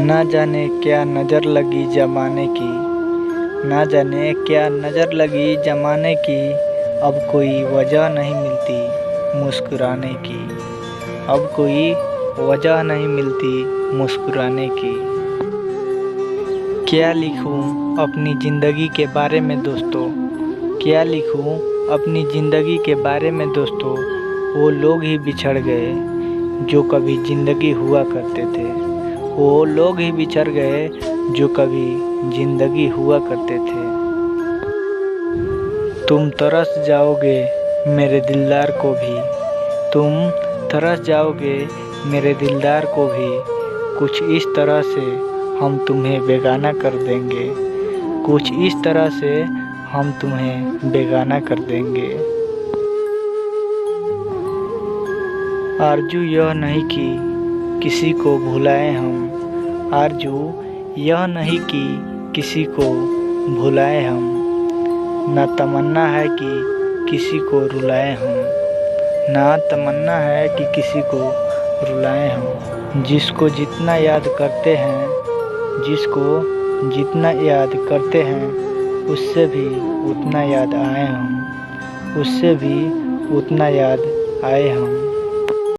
ना जाने क्या नज़र लगी ज़माने की, ना जाने क्या नज़र लगी ज़माने की। अब कोई वजह नहीं मिलती मुस्कुराने की, अब कोई वजह नहीं मिलती मुस्कुराने की। क्या लिखूं अपनी ज़िंदगी के बारे में दोस्तों, क्या लिखूं अपनी ज़िंदगी के बारे में दोस्तों। वो लोग ही बिछड़ गए जो कभी ज़िंदगी हुआ करते थे, वो लोग ही बिछड़ गए जो कभी ज़िंदगी हुआ करते थे। तुम तरस जाओगे मेरे दिलदार को भी, तुम तरस जाओगे मेरे दिलदार को भी। कुछ इस तरह से हम तुम्हें बेगाना कर देंगे, कुछ इस तरह से हम तुम्हें बेगाना कर देंगे। आरज़ू यह नहीं कि किसी को भुलाएं हम, आरज़ू यह नहीं कि किसी को भुलाएं हम। ना तमन्ना है कि किसी को रुलाएं हम, ना तमन्ना है कि किसी को रुलाएं हम। जिसको जितना याद करते हैं, जिसको जितना याद करते हैं, उससे भी उतना याद आए हम, उससे भी उतना याद आए हम।